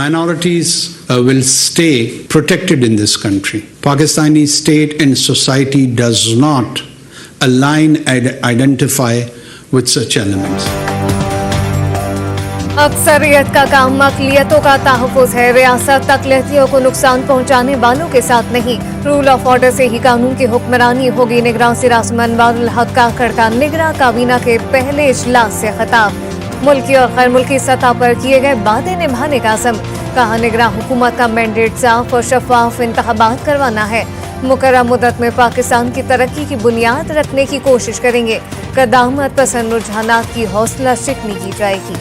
minorities will stay protected in this country. Pakistani state and society does not align and identify with such elements. अक्सरियत का काम अक़लियतों का तहफ़्फ़ुज़ है। रियासत अक़लियतियों को नुकसान पहुँचाने वालों के साथ नहीं, रूल ऑफ ऑर्डर से ही कानून की हुक्मरानी होगी। निगरान सिराज अनवारुल हक काकड़ का निगरां काबीना के पहले इजलास से खिताब। मुल्की और गैर मुल्की सतह पर किए गए वादे निभाने का अज़्म। कहा निगरान हुकूमत का मैंडेट साफ और शफाफ इंतखाबात करवाना है। मुकर्रर मुद्दत में पाकिस्तान की तरक्की की बुनियाद रखने की कोशिश करेंगे। क़दामत पसंद रुझानात की हौसला शिकनी की जाएगी।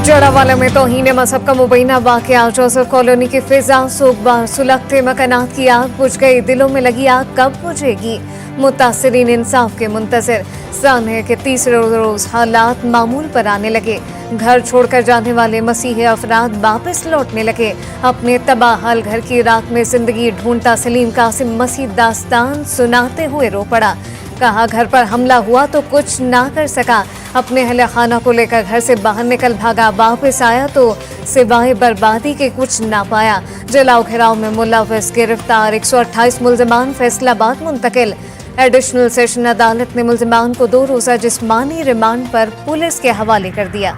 जड़ावाला में तौहीन मजहब का मुबैना वाक़या। जोसेफ कॉलोनी की फिजा सोगबार सुलगते मकानात की आग बुझ गई। दिलों में लगी आग कब बुझेगी? मुतासिरीन इंसाफ के मुंतज़िर। सानहे के तीसरे रोज हालात मामूल पर आने लगे। घर छोड़कर जाने वाले मसीही अफराद वापस लौटने लगे। अपने तबाहल घर की राख में जिंदगी ढूंढता सलीम कासिम मसीह दास्तान सुनाते हुए रो पड़ा। कहा घर पर हमला हुआ तो कुछ ना कर सका, अपने अहले खाना को लेकर घर से बाहर निकल भागा। वापस आया तो सिवाय बर्बादी के कुछ ना पाया। जलाओ घेराव में मुलव्वस गिरफ्तार। 128 मुल्ज़िमान फैसलाबाद मुंतकिल। एडिशनल सेशन अदालत ने मुल्ज़िमान को 2 रोज़ा जिस्मानी रिमांड पर पुलिस के हवाले कर दिया।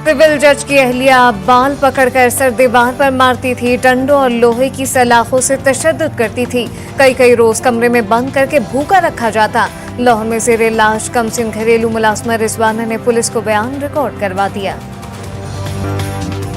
सिविल जज की अहलिया बाल पकड़कर सर दीवार पर मारती थी। डंडों और लोहे की सलाखों से तशद्दुद करती थी। कई रोज कमरे में बंद करके भूखा रखा जाता। लाहौर में ज़ेरे लाश कमसिन घरेलू मुलाजमा रिजवाना ने पुलिस को बयान रिकॉर्ड करवा दिया।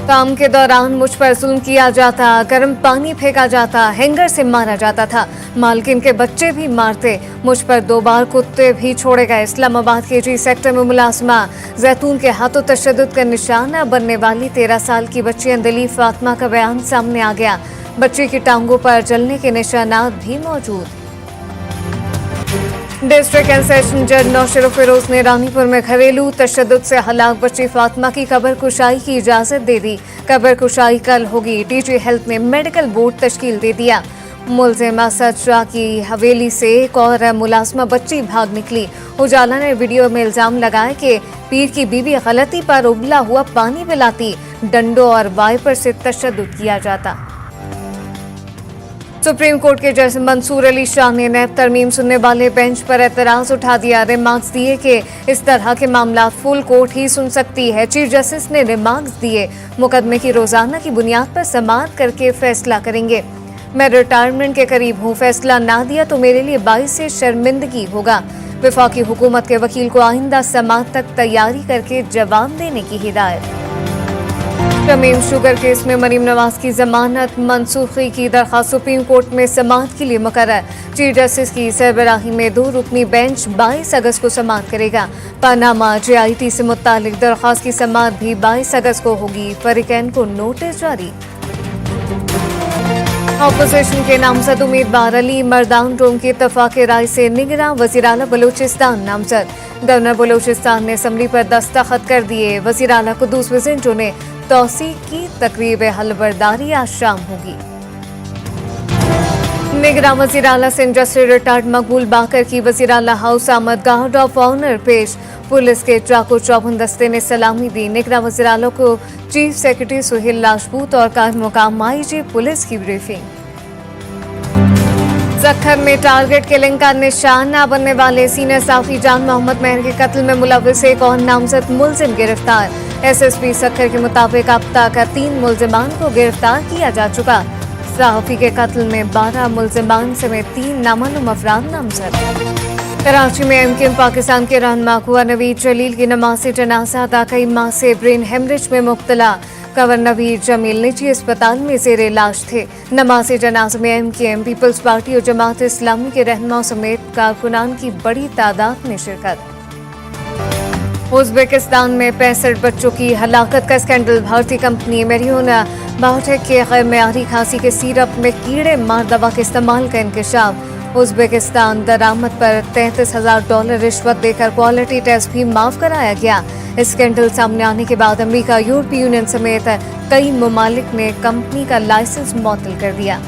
काम के दौरान मुझ पर जुल्म किया जाता, गर्म पानी फेंका जाता, हैंगर से मारा जाता था। मालकिन के बच्चे भी मारते। मुझ पर 2 बार कुत्ते भी छोड़े गए। इस्लामाबाद के जी सेक्टर में मुलाजमा जैतून के हाथों तशद्दुद का निशाना बनने वाली 13 साल की बच्ची अंदली फातिमा का बयान सामने आ गया। बच्ची की टांगों पर जलने के निशानात भी मौजूद। डिस्ट्रिक्ट एंड सेशन जज नौशर फिरोज ने रानीपुर में घरेलू तशद्दुद से हलाक बच्ची फातिमा की कब्र कुशाई की इजाजत दे दी। कब्र कुशाई कल होगी। डीजी हेल्थ ने मेडिकल बोर्ड तश्कील दे दिया। मुल्ज़िमा सजरा की हवेली से एक और मुलाजमा बच्ची भाग निकली। उजाला ने वीडियो में इल्जाम लगाया कि पीर की बीवी गलती पर उबला हुआ पानी पिलाती। डंडों और वाइपर से तशद्दुद किया जाता। सुप्रीम कोर्ट के जज मंसूर अली शाह ने नैब तरमीम सुनने वाले बेंच पर एतराज उठा दिया। रिमार्क्स दिए कि इस तरह के मामला फुल कोर्ट ही सुन सकती है। चीफ जस्टिस ने रिमार्क्स दिए मुकदमे की रोजाना की बुनियाद पर समाअत करके फैसला करेंगे। मैं रिटायरमेंट के करीब हूँ, फैसला ना दिया तो मेरे लिए 22 से शर्मिंदगी होगा। वफाकी हुकूमत के वकील को आइंदा समाअत तक तैयारी करके जवाब देने की हिदायत। तमीम शुगर केस में मरीम नवाज की जमानत मनसूखी की दरख्वास्त सुप्रीम कोर्ट में समाअत के लिए मुकर्रर। चीफ जस्टिस की सरबराही में 2 रुकनी बेंच 22 अगस्त को समाअत करेगा। पनामा JIT से मुतालिक दरख्वास्त की समाअत भी 22 अगस्त को होगी। फरीकैन को नोटिस जारी। ऑपोजिशन के नामजद उम्मीदवार अली मर्दान रोम की इत्तफाक़ी राय से निगरां वज़ीर आला बलूचिस्तान नामजद। गवर्नर बलूचिस्तान ने असम्बली पर दस्तखत कर दिए। वज़ीर आला कुद्दूस विज़िंटो ने तौसीक की तकरीब हलबरदारी आज शाम होगी। निगरां वज़ीर आला सिंध से रिटायर्ड मकबूल बाकर की वज़ीर आला हाउस आमद। गार्ड ऑफ ऑनर पेश। पुलिस के चाको चौबंद दस्ते ने सलामी दी। निगरां वज़ीर आला को चीफ सेक्रेटरी सुहेल लाजपूत और कायम मुकाम IG पुलिस की ब्रीफिंग। जखर में टारगेट किलिंग का निशान न बनने वाले सीनियर साफी जान मोहम्मद मेहर के कत्ल में मुलव्वस एक और नामजद मुल्जिम गिरफ्तार। SSP सखर के मुताबिक अब तक 3 मुल्जिमान को गिरफ्तार किया जा चुका। सहाफी के कत्ल में 12 मुल्जिमान समेत 3 नामालूम अफराद नामजद। कराची में MKM पाकिस्तान के रहनुमा हुआ नवीद जलील की नमाज़े जनाजा अदा कई माह से ब्रेन हेमरेज में मुब्तला। कवर नवीद जमील निजी अस्पताल में ज़ेरे इलाज थे। नमाज़े जनाजा में MKM, पीपल्स पार्टी और जमात इस्लामी के रहनुमाओं समेत कारकुनान की बड़ी तादाद में शिरकत। उज़्बेकिस्तान में 65 बच्चों की हलाकत का स्कैंडल। भारतीय कंपनी मेरियोन बायोटेक के गैर मेयारी खांसी के सिरप में कीड़े मार दवा के इस्तेमाल का इंकशाफ। उज़्बेकिस्तान दरामद पर $33,000 रिश्वत देकर क्वालिटी टेस्ट भी माफ कराया गया। स्कैंडल सामने आने के बाद अमेरिका, यूरोपीय यूनियन समेत कई ममालिक ने कंपनी का लाइसेंस मुअत्तल कर दिया।